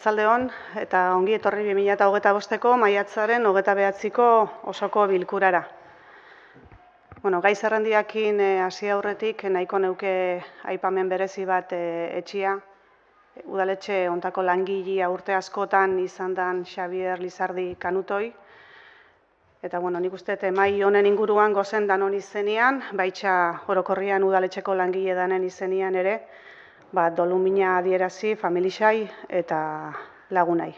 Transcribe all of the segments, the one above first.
Arratsaldeon eta ongi etorri 2025ko maiatzaren 29ko osoko bilkurara. Gai zerrendiakin hasi aurretik nahiko neuke aipamen berezi bat etxia. Udaletxe hontako langilea urte askotan izan dan Xabier Lizardi Kanutoi. Eta nik uste mai honen inguruan gozen danon izenean, baitxa orokorrian udaletxeko langile danen izenean ere, dolumina adierazi familixai eta lagunai.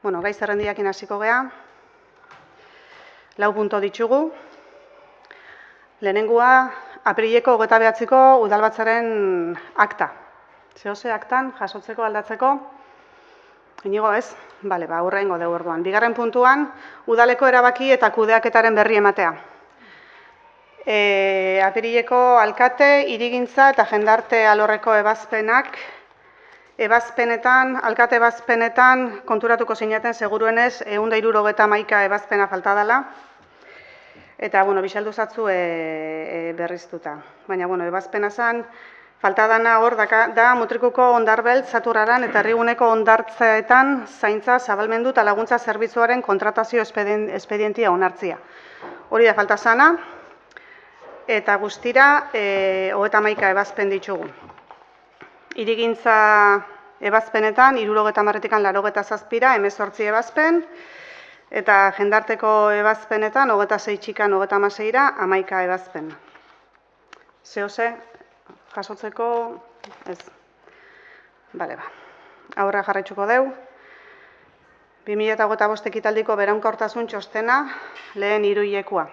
Gai zerrendiakin hasiko gea. 4 punto ditugu. Lehenengoa, apirileko 29ko udalbatzaren akta. Zehose aktan, jasotzeko aldatzeko? Inigo ez? Bale, hurrengo dugu orduan. Bigarren puntuan, udaleko erabaki eta kudeaketaren berri ematea. Apirileko alkate, hirigintza eta jendarte alorreko alkate ebazpenetan konturatuko zinaten seguruenez 171 ebazpena falta dela. Eta, bisaldu zatzu berriztuta. Baina, ebazpena zan, falta dana hor da mutrikuko ondarbelt, zaturaran eta herriguneko ondartzeetan zaintza zabalmendu eta laguntza zerbitzuaren kontratazio espedientia onartzia. Hori da falta zana, eta guztira 31 ebazpen ditugu. Hirigintza ebazpenetan, 70-tikan 87, 18 ebazpen, eta jendarteko ebazpenetan, 26-tikan 36, 11 ebazpen. Zehose, jasotzeko, ez. Bale, aurra jarraitzuko deu. 2025 ekitaldiko beraunkortasun txostena, lehen hiruilekua.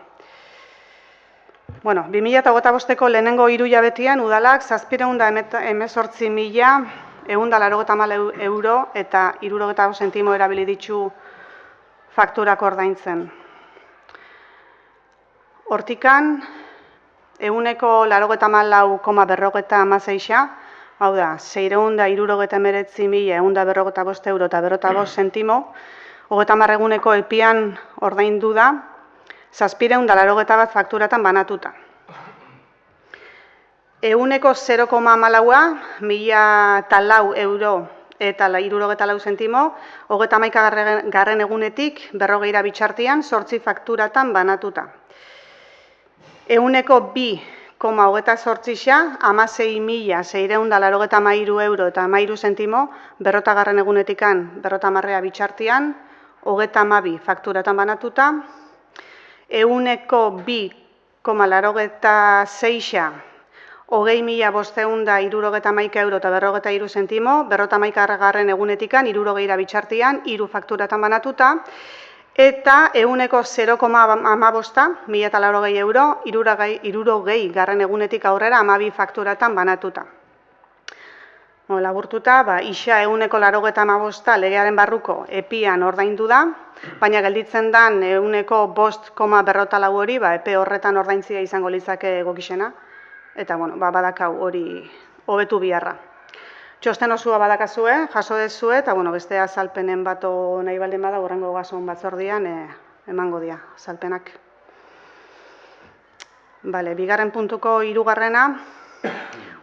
2025ko lehenengo hiruilabetian udalak 718.184 euro eta 75 zentimo erabili ditu fakturak ordaintzen. Hortikan, 184,56, hau da, 669.195 euro eta 55 zentimo, 30 eguneko epian ordaindu da, 781 fakturatan banatuta. 0,14, 1.004 euro eta 64 zentimo, 31 garren egunetik 40 bitxartian 8 fakturatan banatuta. 2,28, 16.693 euro eta 13 zentimo, 40 garren egunetikan 40 bitxartian, 32 fakturatan banatuta. 2,86, 20.571 euro eta 43 zentimo, 41 garren egunetikan 60 bitxartian, 3 fakturatan banatuta. Eta 0,15, 1.080 euro, 60 garren egunetik aurrera 12 fakturatan banatuta. Laburtuta, isa 0,85 legearen barruko epian ordaindu da, baina gelditzen dan 0,5,44 hori epe horretan ordaintzia izango litzake egokixena, eta badakau hori hobetu biharra. Txosten osua badakazue, jaso dezue, eta beste azalpenen bato nahi baldin bada, hurrengo gazon batzordian emango dia azalpenak. Bigarren puntuko 3.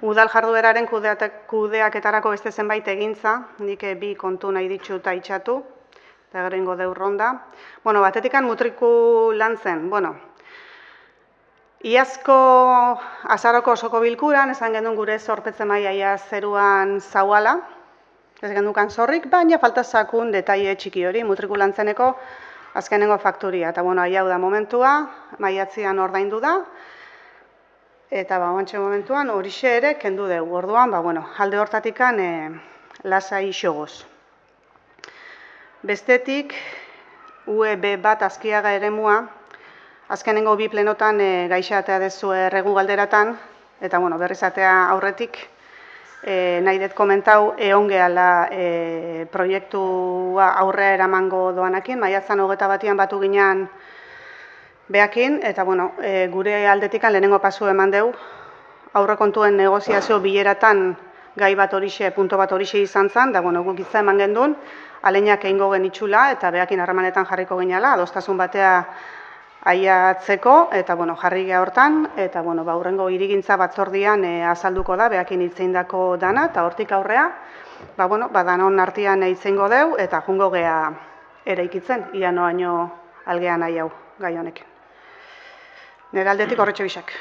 Udal jardueraren kudeaketarako beste zenbait egintza, nik 2 kontu nahi ditut eta itxatu, eta gero ingo deu ronda. Batetikan mutriku lan zen, iazko azaroko osoko bilkuran, esan gendun gure zorpetze maila zeruan zauala, ez gendukan zorrik, baina falta zakun detaile txiki hori, mutriku lan zeneko azkenengo fakturia. Eta hau da momentua, maiatzian ordaindu da, eta oantxe momentuan horixe ere kendu dugu. Orduan, alde hortatikan lasai xogoz. Bestetik, UEB bat Azkiaga eremua, azkenengo 2 plenotan gaixatea dezu erregu galderatan, eta berrizatea aurretik, nahi dut komentau, egon gehala proiektua aurrea eramango doanakin, maiatzan 21 batu ginean behakin, eta gure aldetikan lehenengo pasu eman deu, aurrekontuen negoziazio bileratan gai bat horixe, punto bat horixe izan zen, da guk itza eman gendun, aleinak egingo genitxula, eta behakin harremanetan jarriko gineala, adostasun batea aiatzeko, eta jarri geha hortan, eta hurrengo hirigintza batzordian azalduko da, behakin hitzeindako dana, eta hortik aurrea, danon artean eitzengo deu eta jungo gea eraikitzen, ia noaino algean nahi hau gai honekin. Nire aldetik horretxo bisak.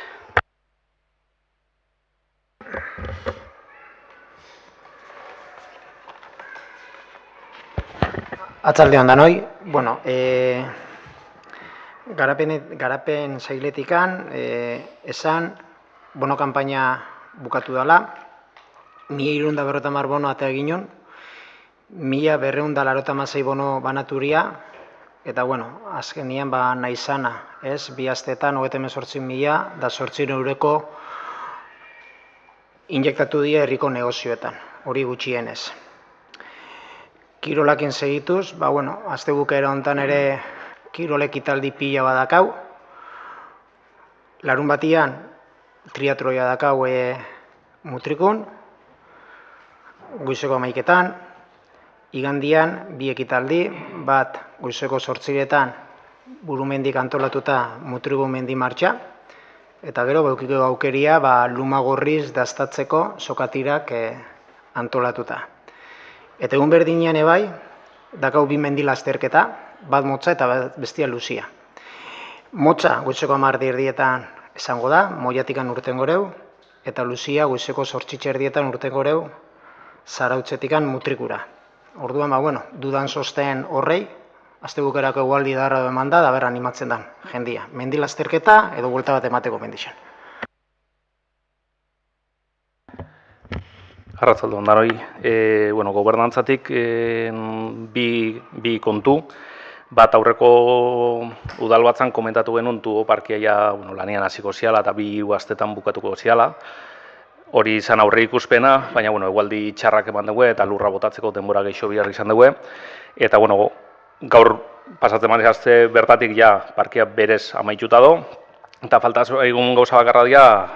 Atzaldeon danoi, garapen sailetikan esan bono kanpaina bukatu dela, 1.250 bono atea ginen, 1.296 bono banaturia, eta azkenian nahi zana, ez, 2 asteetan 38.000 da 800 euroko injektatu dira herriko negozioetan, hori gutxienez. Kirolakin segituz, azte bukaera honetan ere kirol ekitaldi pila badakau. Larun batian triatroia dakau Mutrikun, goizeko 11etan, igandian 2 ekitaldi, bat goizeko 8etan Burumendik antolatuta Mutrikun mendi martxa, eta gero baukiko aukeria Lumagorriz daztatzeko sokatirak antolatuta. Eta egun berdinean ebai, dakau 2 mendi lasterketa, bat motza eta bestia luzia. Motza goizeko 10:30 esango da, Moiatikan urtengo reu, eta luzia goizeko 8:30 urtengo reu, Zarautzetikan Mutrikura. Orduan, dudan sosten horrei, azte bukerako egualdi darra eman da ber animatzen dan jendia. Mendi lasterketa edo buelta bat emateko mendixan. Arratsalde on danoi, gobernantzatik bi kontu, bat aurreko udalbatzan komentatu genuen tubo parkia lanean hasiko ziala eta 2 astetan bukatuko ziala. Hori izan aurre ikuspena, baina egualdi txarrak eman dugu eta lurra botatzeko denbora gehiago behar izan dugu. Eta gaur pasatzen manizazte bertatik parkia berez amaituta do. Eta falta egun gauza bakarra dira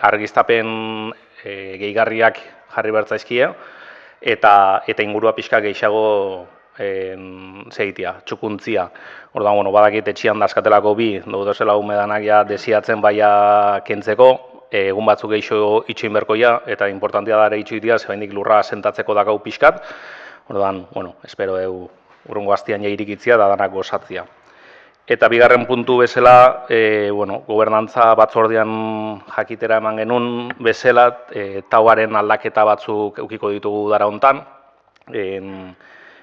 argiztapen gehigarriak jarri bertzaizkie eta ingurua pixka gehiago zeitia, txukuntzia. Orduan, badakit etxian daskatelako bi, daudozela umedanak desiatzen baia kentzeko, egun batzuk gehiago itxoin berkoia, eta importantia da ere itxoitia, zebaindik lurra sentatzeko dakau pixkat. Orduan, espero urrungo hastian irikitzia da danak gozatzia. Eta bigarren puntu bezala, gobernantza batzordean jakitera eman genuen bezala, tauaren aldaketa batzuk eukiko ditugu dara hontan.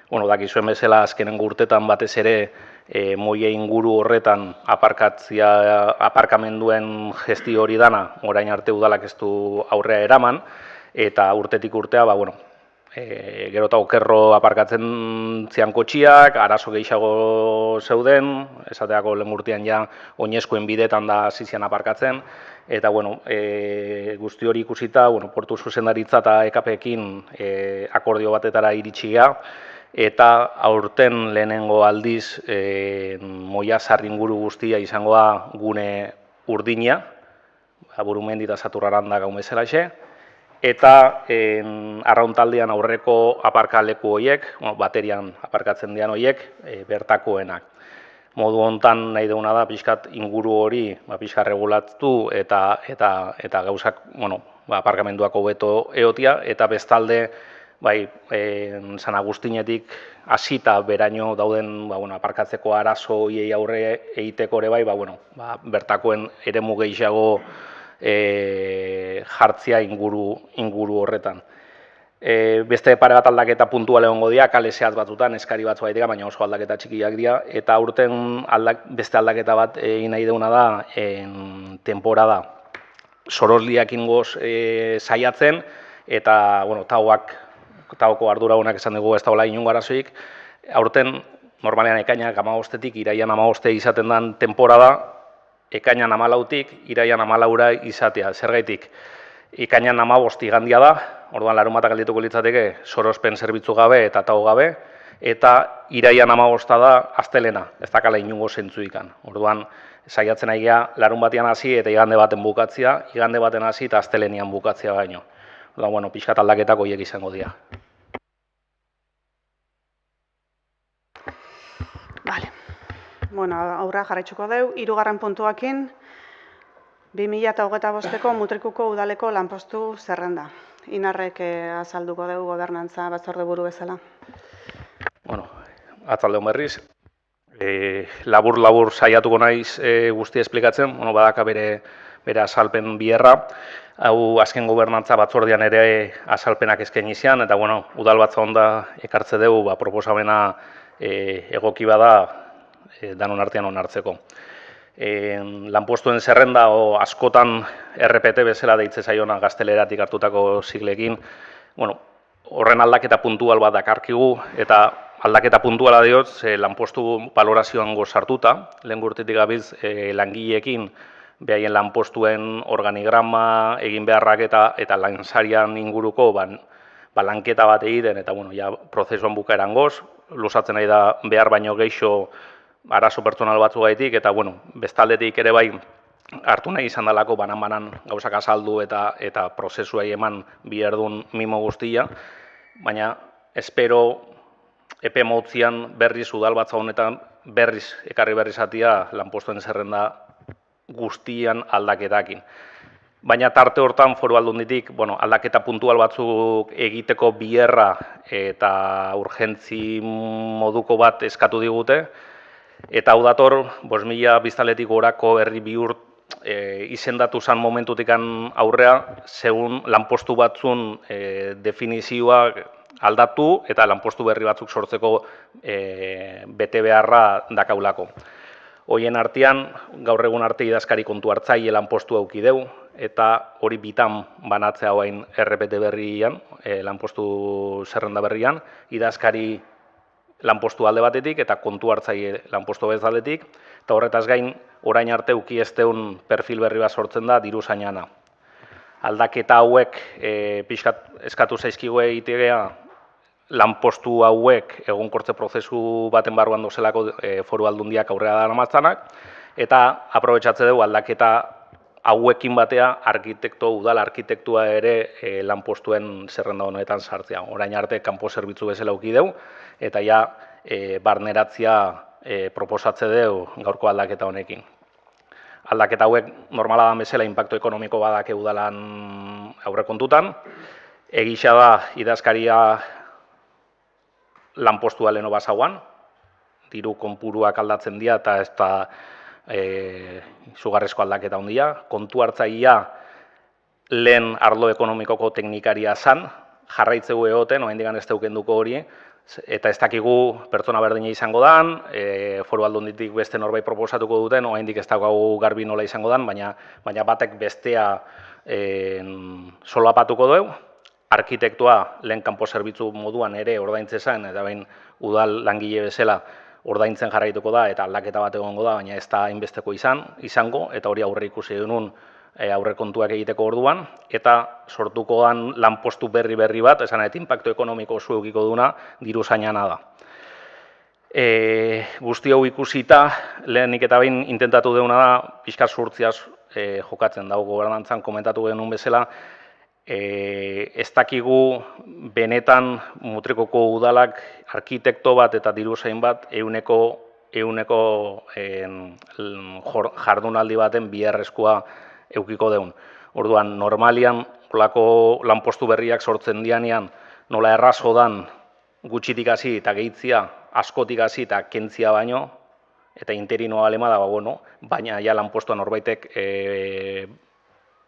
Dakizuen bezala azkenengo urtetan batez ere Moia inguru horretan aparkamenduen gestio hori dana, orain arte udalak ez du aurrea eraman, eta urtetik urtea, gero eta okerro aparkatzen zian kotxiak, arazo gehiago zeuden, esateako lehen urtean oinezkoen bidetan da zizian aparkatzen, eta guzti hori ikusita, portu zuzendaritza eta EKP-ekin akordio batetara iritsia, eta aurten lehenengo aldiz Moia Zarringuru guztia izango da gune urdina, Burumendi eta Saturraranda gaun bezalaxe, eta arrauntaldean aurreko aparkaleku horiek, baterian aparkatzen dian horiek, bertakoenak. Modu hontan nahi duguna da pixkat inguru hori pixkat regulatu eta gauzak aparkamenduak hobeto eotia, eta bestalde San Agustinetik hasita beraino dauden aparkatzeko arazo horiei aurre egiteko ere bertakoen eremu gehiago jartzia inguru horretan. Beste pare bat aldaketa puntual egongo dira, kale zehatz batzutan, eskari batzu baitega, baina oso aldaketa txikiak dira, eta aurten beste aldaketa bat egin nahi duguna da temporada sorosliak ingoz saiatzen, eta tauko arduragunak esan dugu ez dagoela inongo arazoik. Aurten, normalean ekainak 15-etik iraian 15 izaten den temporada, ekainan 14-tik iraian 14 izatea. Zergaitik, ekainan 15 igandia da, orduan larunbatak aldituko litzateke sorospen zerbitzu gabe eta tau gabe, eta iraian 15 da astelena, ez dakala inongo zentzuikan. Orduan, saiatzen aigea larun batean hasi eta igande baten bukatzia, igande baten hasi eta astelenian bukatzia baino. Orduan, pixkat aldaketak horiek izango dira. Aurra jarraitzuko deu, 3. puntuakin 2025ko Mutrikuko udaleko lanpostu zerrenda. Inarrek azalduko dugu gobernantza batzorde buru bezala. Bueno, atzaldeon berriz. Labur saiatuko naiz guztia esplikatzen, badaka bere azalpen biherra. Hau azken gobernantza batzordean ere azalpenak eskaini zian, eta udal batza onda ekartze dugu proposamena egoki bada danon artean onartzeko. Lanpostuen zerrenda askotan RPT bezala deitze zaiona gazteleratik hartutako siglekin, horren aldaketa puntual bat dakarkigu, eta aldaketa puntuala diot, lanpostu balorazioan sartuta, lehen urtetik gabiz langileekin behaien lanpostuen organigrama egin beharrak eta lansarian inguruko lanketa bat egiten, eta prozesuan bukaeran goz, luzatzen nahi da behar baino geixo arazo pertsonal batzugaitik, eta bestaldetik ere bai hartu nahi izan dalako banan gauzak azaldu eta prozesuai eman biherdun mimo guztia, baina espero epe motzian berriz udal batza honetan ekarri berrizatia lanpostuen zerrenda guztian aldaketakin. Baina tarte hortan Foru Aldunditik aldaketa puntual batzuk egiteko biherra eta urgentzi moduko bat eskatu digute, eta hau dator 5.000 biztanletik gorako herri bihur izendatu zan momentutik aurrea, segun lanpostu batzun definizioa aldatu eta lanpostu berri batzuk sortzeko bete beharra dakaulako. Hoien artean, gaur egun arte idazkari kontu hartzaile lanpostu auki deu, eta hori bitan banatzea hoain RPT berrian, lanpostu zerrenda berrian, idazkari lanpostu alde batetik eta kontu hartzaile lanpostu bezaletik, eta horretaz gain, orain arte uki esteun perfil berri bat sortzen da diru zainana. Aldaketa hauek pixkat eskatu zaizkigu egitegea, lanpostu hauek egonkortze prozesu baten barruan dozelako Foru Aldundiak aurrera daramatzanak, eta aprobetxatze dugu aldaketa hauekin batea udal arkitektua ere lanpostuen zerrenda honetan sartzea. Orain arte kanpo zerbitzu bezala auki dugu, eta ja barneratzea proposatze dugu gaurko aldaketa honekin. Aldaketa hauek normala da bezala inpaktu ekonomiko badak udalan aurrekontutan. Egisa da idazkaria lanpostua leheno bazauan, diru konpuruak aldatzen dira eta ez da izugarrizko aldaketa handia. Kontu hartzailea lehen arlo ekonomikoko teknikaria zan, jarraitzegu egoten, oraindik ez daukenduko hori, eta ez dakigu pertsona berdina izango dan, Foru Aldunditik beste norbait proposatuko duten, oraindik ez daukagu garbi nola izango dan, baina batek bestea solapatuko dugu. Arkitektua lehen kanpo zerbitzu moduan ere ordaintze zen, eta bain udal langile bezala ordaintzen jarraituko da, eta aldaketa bat egongo da, baina ez da hainbesteko izango, eta hori aurre ikusi denun aurrekontuak egiteko orduan, eta sortuko dan lanpostu berri bat, esan eta inpaktu ekonomiko oso edukiko duna, diru zainana da. Guzti hau ikusita, lehenik eta behin intentatu deuna da, pixka zuhurtziaz jokatzen dago gobernantzan komentatu genuen bezala, ez dakigu benetan Mutrikoko udalak arkitekto bat eta diruzain bat euneko jardunaldi baten biherrezkoa eukiko deun. Orduan, normalian, olako lanpostu berriak sortzen dianean, nola errazo dan gutxitik hasi eta gehitzia, askotik hasi eta kentzia baino, eta interinoa alema da, baina ja lanpostua norbaitek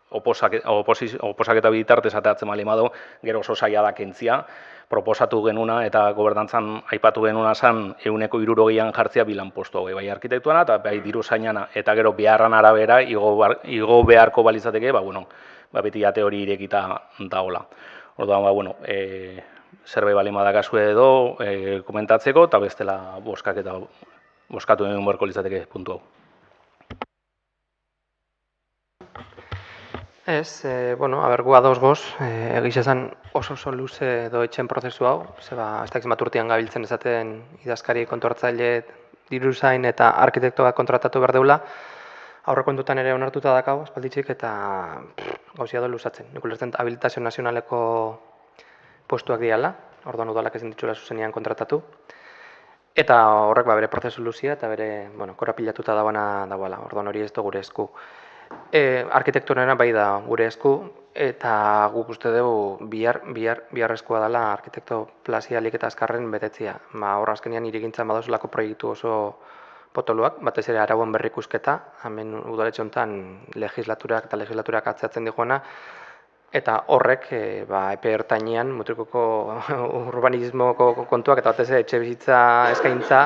oposaketa bitartez ateatzen bali madu, gero oso zaila da kentzia, proposatu genuna eta gobernantzan aipatu genuna zen 160an jartzea bi lanpostu hauek, bai arkitektuana eta bai diru zainana, eta gero beharran arabera igo beharko balizateke, beti ate hori irekita dagoela. Orduan, zerbait bali madakazu edo komentatzeko, eta bestela boskatu egin beharko litzateke puntu hau. Ez, gu ados goz, egiz esan oso luze edo etxen prozesu hau, ez dakiz maturtian gabiltzen ezaten idazkari kontuartzaile diruzain eta arkitekto bat kontratatu behar deula, aurrekontutan ere onartuta dakau, espalditzik, eta gauzia do luzatzen. Nik ulertzen habilitazio nazionaleko postuak diala, orduan udalak ezin ditxula zuzenian kontratatu, eta horrek bere prozesu luzia eta bere korapilatuta dagoela, orduan hori ez da gure esku. Arkitekturena bai da gure esku, eta guk uste dugu biharrezkoa dela arkitekto plazialik eta azkarren betetzia. Hor azkenean hirigintzan badauzelako proiektu oso potoloak, batez ere arauen berrikusketa, hemen udaletxe honetan legislaturak atzeatzen dijoana, eta horrek epe ertainean mutrikuko urbanismoko kontuak eta batez ere etxebizitza eskaintza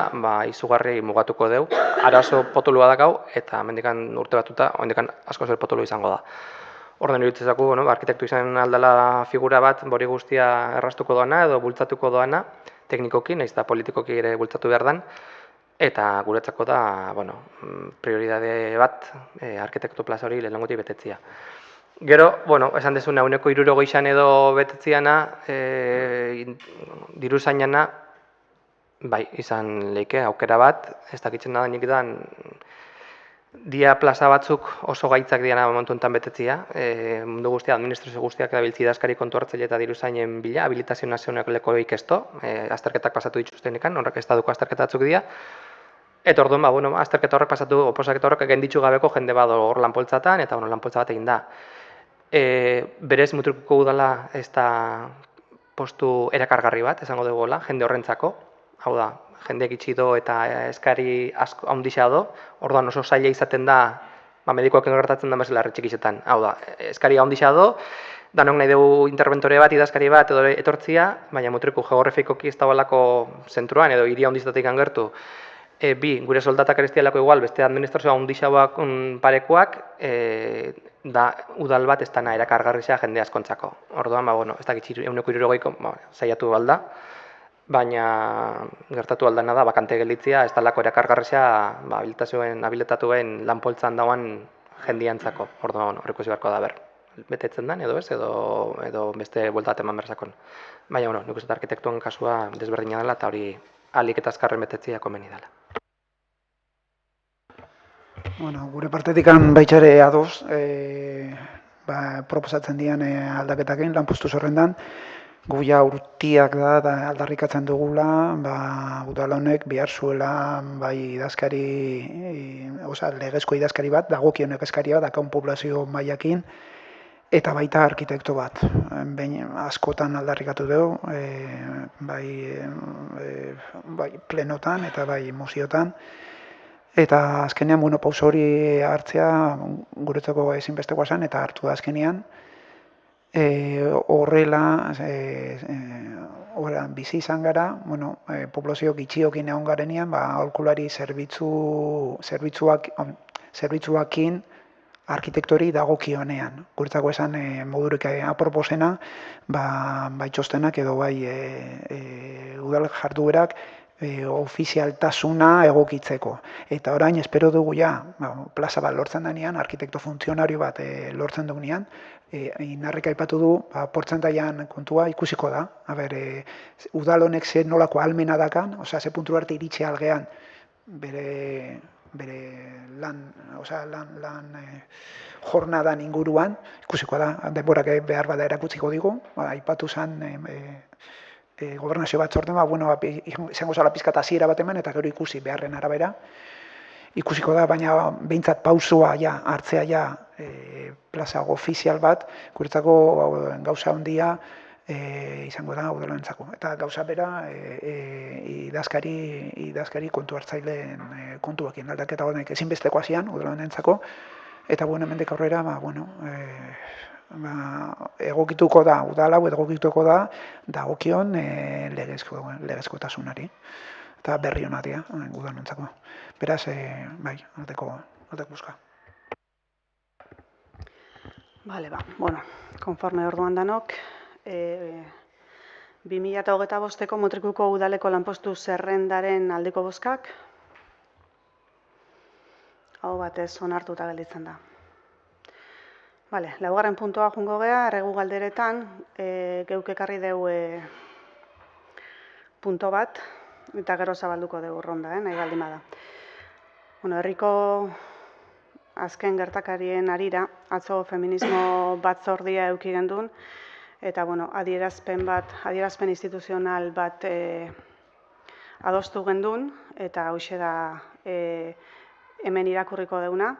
izugarri mugatuko deu. Arazo potoloa da gau eta hemendikan urte batuta hemendikan asko zer potolo izango da. Orduan iruditzezako, arkitektu izan aldala figura bat hori guztia erraztuko doana edo bultzatuko doana teknikoki, nahiz eta politikoki ere bultzatu behar dan, eta guretzako da, prioridade bat arkitektu plaza hori lehenengotik betetzia. Gero, esan dezuna, 160 edo betetziana, diru zainana, bai, izan leike aukera bat, ez dakitzen da nik dan, dia plaza batzuk oso gaitzak diana momentu enten betetzia, mundu guztia, administrazio guztiak erabiltzi idazkari kontu hartzaile eta diru zainen bila, habilitazio nazionaleko ikesto, azterketak pasatu dituztenekan, horrek estatuko azterketa batzuk dira, eta orduan, azterketa horrek pasatu, oposaketa horrek gainditzu gabeko jende bat hor lanpoltzatan, eta lanpoltza bat egin da. Berez mutrikuko udala ez da postu erakargarri bat, esango duguela, jende horrentzako, hau da, jendeak itxido eta eskari asko handixa do, orduan oso zaila izaten da, medikoak gertatzen da bezala txikisetan. Hau da, eskari handixa do, danok nahi dugu interventore bat, idazkari bat edo etortzia, baina mutriku geografikoki ez dagoelako zentruan edo hiria handizatik angertu. Bi, gure soldatak arestialako igual, beste administrazioa handixauak parekoak, da udal bat ez dana erakargarrizea jende askontzako. Orduan, ez dakit 160 saiatu balda, baina gertatu aldana da, bakante gelditzia, ez talako erakargarrizea habilitatuen lanpoltzan dauan jendiantzako. Orduan, horreko zibarko da ber. Betetzen den, edo ez, edo beste bueltat eman berzakon. Baina, nik uste arkitektuen kasua desberdina dela, eta hori alik eta azkarren betetzia komeni dela. Gure partetik baitxare adoz, proposatzen dian aldaketakin lanpostu zerrendan, gu ja urtiak da aldarrikatzen dugula, udala honek behar zuela idazkari, legezko idazkari bat, dagokionek eskaria bat, dakaun poblazio mailakin, eta baita arkitekto bat. Askotan aldarrikatu dugu, bai plenotan eta bai moziotan. Eta azkenean, pauso hori hartzea guretzako ezinbestekoa zen, eta hartu da azkenean. Horrela, bizi izan gara, poblazio gitxiokin egon garenean, aholkulari zerbitzuakin arkitektori dagokionean. Guretzako esan modurik aproposena, bai txostenak edo bai udal jarduerak ofizialtasuna egokitzeko. Eta orain, espero dugu plaza bat lortzen denean, arkitekto funtzionario bat lortzen dugunean, inarrik aipatu du, portzentaian kontua ikusiko da. Udal honek ze nolako almena dakan, ze puntu arte iritsi algean bere lan jornadan inguruan, ikusiko da, denborak behar bada erakutziko digu, aipatu zen gobernazio bat sorten, izango zala pizkat hasiera bat eman, eta gero ikusi beharren arabera. Ikusiko da, baina behintzat pausua hartzea plaza ofizial bat, guretzako gauza handia izango da udalentzako. Eta gauza bera idazkari kontu hartzaileen kontuekin aldaketa honek ezinbesteko hasian udalentzako, eta hemendik aurrera, egokituko da, udal hau egokituko da, dagokion legezkotasunari. Eta berri hona dira, udalentzako. Beraz, aldeko buska. Konforme orduan danok, 2025ko mutrikuko udaleko lanpostu zerrendaren aldeko bozkak, hau batez onartuta gelditzen da. Laugarren puntua jungo gea, erregu galderetan, geuk ekarri dugu punto bat, eta gero zabalduko dugu ronda, nahi baldin bada. Herriko azken gertakarien arira, atzo feminismo batzordia eduki gendun, eta adierazpen instituzional bat adostu gendun, eta hauxe da hemen irakurriko deuna.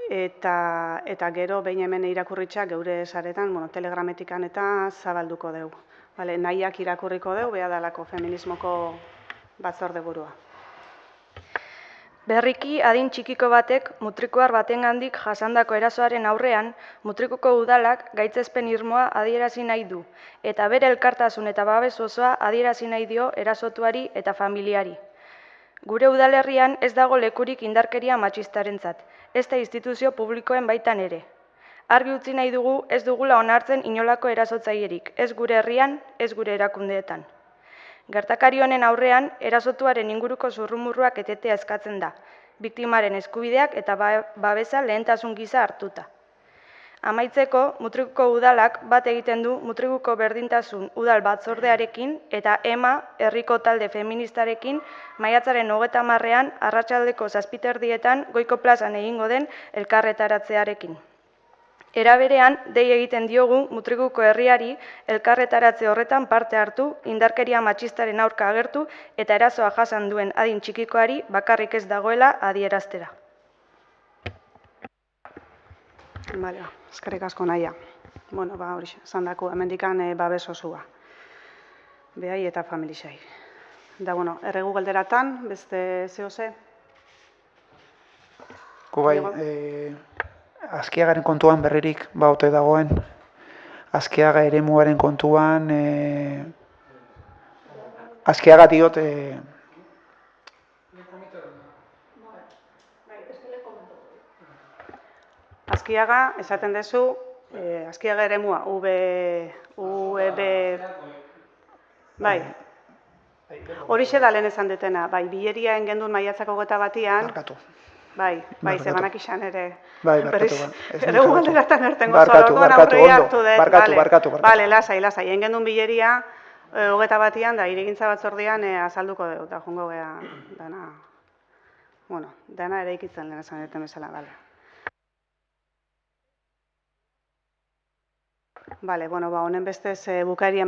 eta gero behin hemen irakurritxak geure saretan, telegrametikan eta zabalduko dugu. Nahiak irakurriko dugu, beha dalako feminismoko batzorde burua. Berriki, adin txikiko batek mutrikuar batengandik jasandako erasoaren aurrean, Mutrikuko udalak gaitzespen irmoa adierazi nahi du, eta bere elkartasun eta babes osoa adierazi nahi dio erasotuari eta familiari. Gure udalerrian ez dago lekurik indarkeria matxistarentzat, ezta instituzio publikoen baitan ere. Argi utzi nahi dugu ez dugula onartzen inolako erasotzaierik, ez gure herrian, ez gure erakundeetan. Gertakari honen aurrean, erasotuaren inguruko zurrumurruak etetea eskatzen da, biktimaren eskubideak eta babesa lehentasun gisa hartuta. Amaitzeko, Mutrikuko udalak bat egiten du Mutrikuko berdintasun udal batzordearekin eta EMA herriko talde feministarekin maiatzaren 30ean arratsaldeko 7:00 Goiko plazan egingo den elkarretaratzearekin. Era berean, dei egiten diogu Mutrikuko herriari elkarretaratze horretan parte hartu, indarkeria matxistaren aurka agertu eta erasoa jasan duen adin txikikoari bakarrik ez dagoela adieraztera. Eskerrik asko Naia. Horixe, esan dako, hemendikan babes osua. Behai eta familixai. Da, erregu galderatan, beste zehose? Bai, Azkiagaren kontuan berririk baute dagoen. Azkiaga eremuaren kontuan, Azkiaga diot, Azkiaga, esaten dezu, Azkiaga eremua, bai, horixe da lehen esan detena, bai, bileria engendun maiatzako 21an, barkatu. Bai, zebanak izan ere, Bai, berriz, barkatu. ere gugalderatan ertengo zorokoan aurreia hartu dut. Barkatu. Bale, lasai, engendun bileria 21an, da, irigintza batzordean azalduko dut, da, jongo gea, dana ere ikitzen lehen esan deten bezala, bale. Bale, honen bestez bukaeri eman